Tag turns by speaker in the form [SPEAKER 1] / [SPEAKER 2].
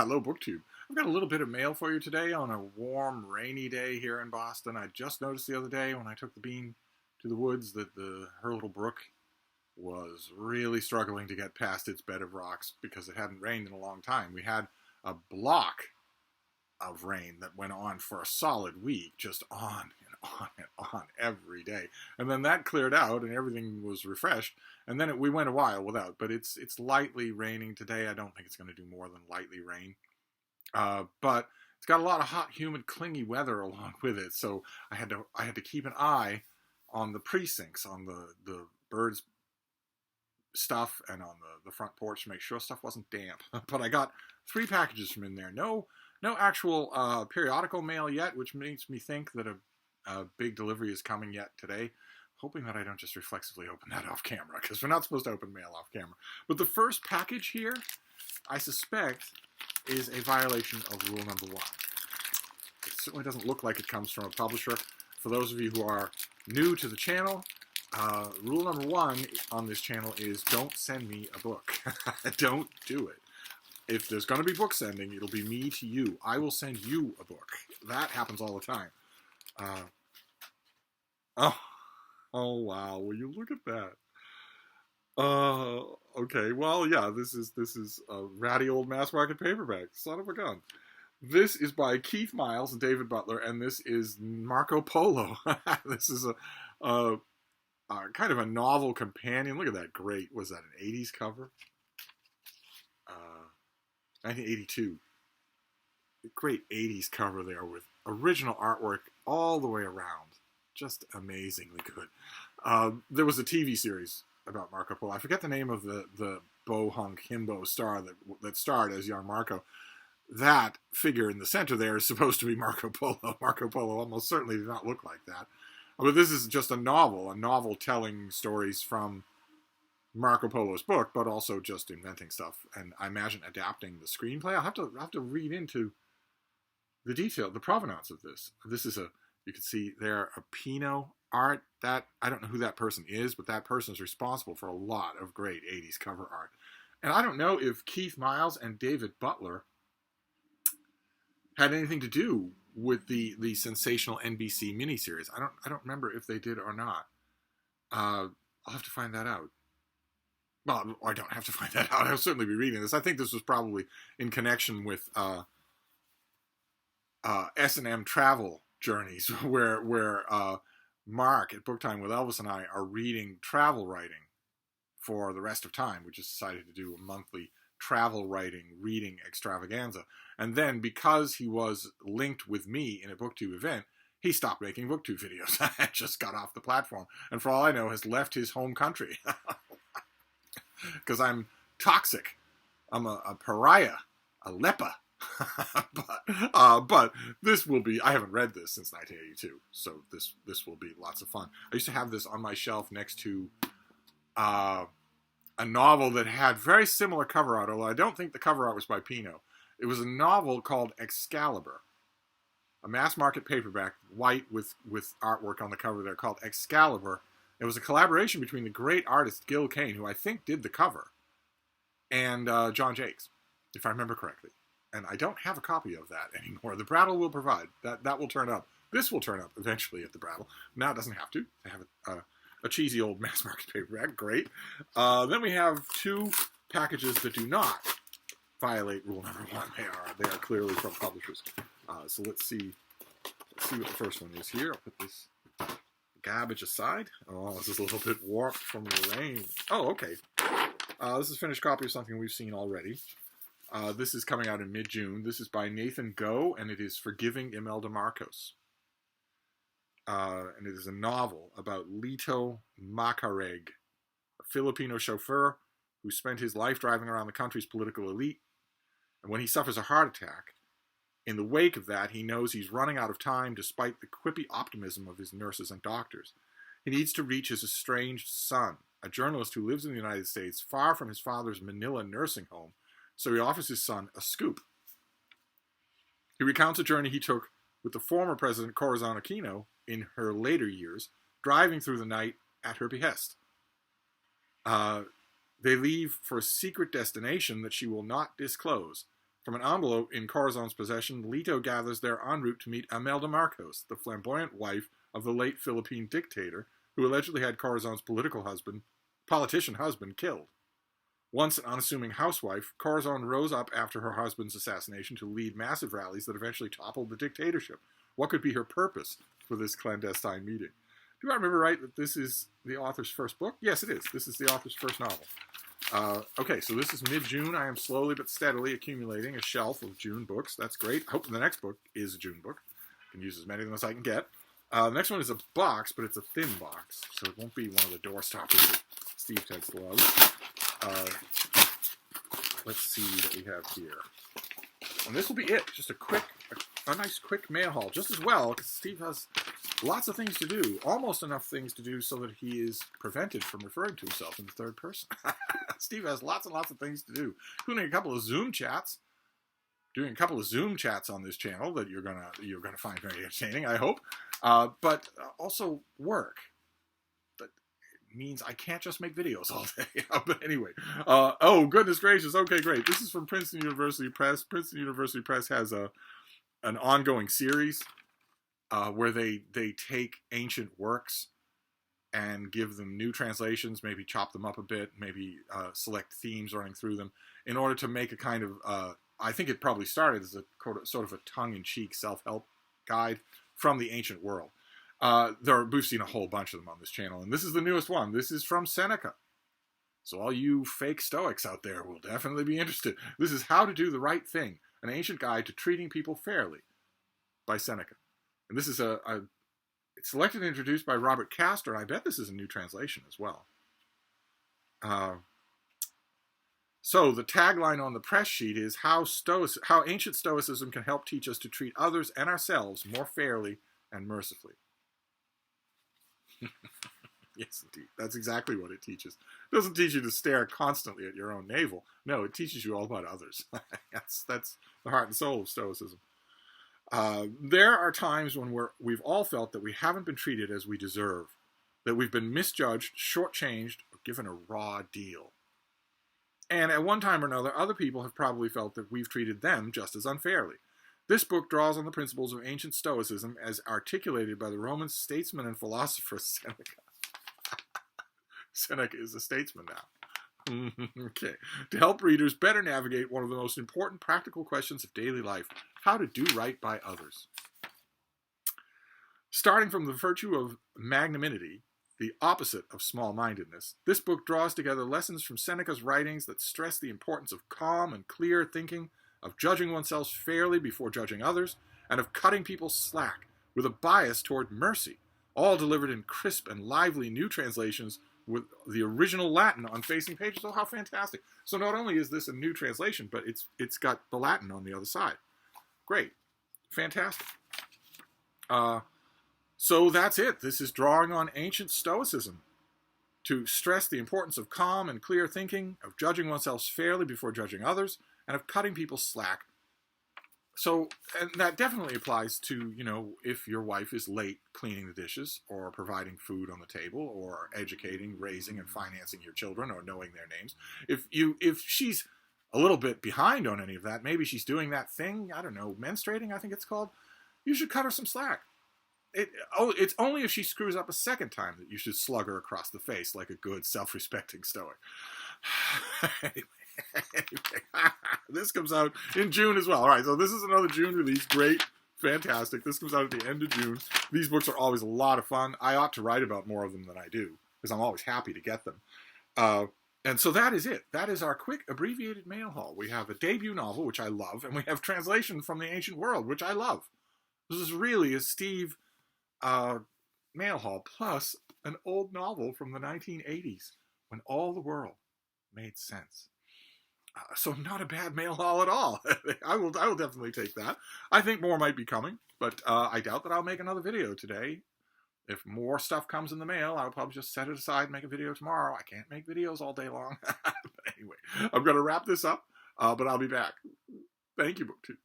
[SPEAKER 1] Hello, BookTube. I've got a little bit of mail for you today on a warm, rainy day here in Boston. I just noticed the other day when I took the bean to the woods that her little brook was really struggling to get past its bed of rocks because it hadn't rained in a long time. We had a block of rain that went on for a solid week, just on and on and on every day. And then that cleared out and everything was refreshed. And then we went a while without, but it's lightly raining today. I don't think it's going to do more than lightly rain. But it's got a lot of hot, humid, clingy weather along with it. So I had to keep an eye on the precincts, on the birds' stuff, and on the front porch to make sure stuff wasn't damp. But I got 3 packages from in there. No actual periodical mail yet, which makes me think that a big delivery is coming yet today. Hoping that I don't just reflexively open that off camera, because we're not supposed to open mail off camera. But the first package here, I suspect, is a violation of rule number 1. It certainly doesn't look like it comes from a publisher. For those of you who are new to the channel, rule number 1 on this channel is don't send me a book. Don't do it. If there's going to be book sending, it'll be me to you. I will send you a book. That happens all the time. Oh wow! Will you look at that? Okay. Well, yeah. This is a ratty old mass market paperback. Son of a gun. This is by Keith Miles and David Butler, and this is Marco Polo. This is a kind of a novel companion. Look at that! Great. Was that an '80s cover? 1982. Great '80s cover there with original artwork all the way around. Just amazingly good. There was a TV series about Marco Polo. I forget the name of the bohunk himbo star that starred as young Marco. That figure in the center there is supposed to be Marco Polo. Marco Polo almost certainly did not look like that. But this is just a novel telling stories from Marco Polo's book, but also just inventing stuff, and I imagine adapting the screenplay. I'll have to read into the detail, the provenance of this. This is you can see there a Pinot art. That I don't know who that person is, but that person is responsible for a lot of great 80s cover art. And I don't know if Keith Miles and David Butler had anything to do with the sensational NBC miniseries. I don't remember if they did or not. I'll have to find that out. Well, I don't have to find that out. I'll certainly be reading this. I think this was probably in connection with S&M travel journeys, where Mark at Book Time with Elvis and I are reading travel writing for the rest of time. We just decided to do a monthly travel writing reading extravaganza. And then because he was linked with me in a BookTube event, he stopped making BookTube videos. Just got off the platform. And for all I know, has left his home country. Because I'm toxic. I'm a pariah, a leper. but this will be, I haven't read this since 1982, so this will be lots of fun. I used to have this on my shelf next to a novel that had very similar cover art, although I don't think the cover art was by Pinot. It was a novel called Excalibur, a mass market paperback, white with artwork on the cover there, called Excalibur. It was a collaboration between the great artist Gil Kane, who I think did the cover, and John Jakes, if I remember correctly. And I don't have a copy of that anymore. The Brattle will provide. That will turn up. This will turn up eventually at the Brattle. Now it doesn't have to. I have a cheesy old mass market paperback. Great. Then we have 2 packages that do not violate rule number 1. They are clearly from publishers. So let's see what the first one is here. I'll put this garbage aside. Oh, this is a little bit warped from the rain. Oh, okay. This is a finished copy of something we've seen already. This is coming out in mid-June. This is by Nathan Goh, and it is Forgiving Imelda Marcos. And it is a novel about Lito Macareg, a Filipino chauffeur who spent his life driving around the country's political elite. And when he suffers a heart attack, in the wake of that, he knows he's running out of time despite the quippy optimism of his nurses and doctors. He needs to reach his estranged son, a journalist who lives in the United States, far from his father's Manila nursing home, so he offers his son a scoop. He recounts a journey he took with the former President Corazon Aquino in her later years, driving through the night at her behest. They leave for a secret destination that she will not disclose, From an envelope in Corazon's possession, Leto gathers they're en route to meet Imelda Marcos, the flamboyant wife of the late Philippine dictator, who allegedly had Corazon's politician husband killed. Once an unassuming housewife, Corazon rose up after her husband's assassination to lead massive rallies that eventually toppled the dictatorship. What could be her purpose for this clandestine meeting? Do I remember right that this is the author's first book? Yes, it is. This is the author's first novel. Okay, so this is mid-June. I am slowly but steadily accumulating a shelf of June books. That's great. I hope the next book is a June book. I can use as many of them as I can get. The next one is a box, but it's a thin box, so it won't be one of the door stoppers that Steve tends to love. Let's see what we have here. And this will be it. Just a nice quick mail haul. Just as well, because Steve has lots of things to do. Almost enough things to do so that he is prevented from referring to himself in the third person. Steve has lots and lots of things to do, including a couple of Zoom chats. Doing a couple of Zoom chats on this channel that you're gonna find very entertaining, I hope. But also work. That means I can't just make videos all day. But anyway, oh goodness gracious. Okay, great. This is from Princeton University Press. Princeton University Press has an ongoing series where they take ancient works and give them new translations, maybe chop them up a bit, maybe select themes running through them in order to make a kind of, I think it probably started as a sort of a tongue-in-cheek self-help guide from the ancient world. We've seen a whole bunch of them on this channel, and this is the newest one. This is from Seneca. So all you fake Stoics out there will definitely be interested. This is How to Do the Right Thing, an ancient guide to treating people fairly by Seneca. And this is it's selected and introduced by Robert Castor, and I bet this is a new translation as well. So the tagline on the press sheet is how ancient Stoicism can help teach us to treat others and ourselves more fairly and mercifully. Yes, indeed. That's exactly what it teaches. It doesn't teach you to stare constantly at your own navel. No, it teaches you all about others. That's the heart and soul of Stoicism. There are times when we've all felt that we haven't been treated as we deserve, that we've been misjudged, shortchanged, or given a raw deal. And at one time or another, other people have probably felt that we've treated them just as unfairly. This book draws on the principles of ancient Stoicism as articulated by the Roman statesman and philosopher Seneca. Seneca is a statesman now. Okay. To help readers better navigate one of the most important practical questions of daily life, how to do right by others. Starting from the virtue of magnanimity, the opposite of small-mindedness, this book draws together lessons from Seneca's writings that stress the importance of calm and clear thinking, of judging oneself fairly before judging others, and of cutting people slack with a bias toward mercy, all delivered in crisp and lively new translations with the original Latin on facing pages. Oh, how fantastic. So not only is this a new translation, but it's got the Latin on the other side. Great. Fantastic. So that's it. This is drawing on ancient Stoicism to stress the importance of calm and clear thinking, of judging oneself fairly before judging others, and of cutting people slack. So, and that definitely applies to, if your wife is late cleaning the dishes or providing food on the table or educating, raising, and financing your children or knowing their names. If she's a little bit behind on any of that, maybe she's doing that thing, I don't know, menstruating, I think it's called, you should cut her some slack. It's only if she screws up a second time that you should slug her across the face like a good, self-respecting Stoic. Anyway, this comes out in June as well. All right, so this is another June release. Great, fantastic. This comes out at the end of June. These books are always a lot of fun. I ought to write about more of them than I do because I'm always happy to get them. And so that is it. That is our quick abbreviated mail haul. We have a debut novel, which I love, and we have translation from the ancient world, which I love. This is really a Steve mail haul, plus an old novel from the 1980s when all the world made sense. So not a bad mail haul at all. I will definitely take that. I think more might be coming, but I doubt that I'll make another video today. If more stuff comes in the mail, I'll probably just set it aside and make a video tomorrow. I can't make videos all day long. But anyway, I'm going to wrap this up, but I'll be back. Thank you, BookTube.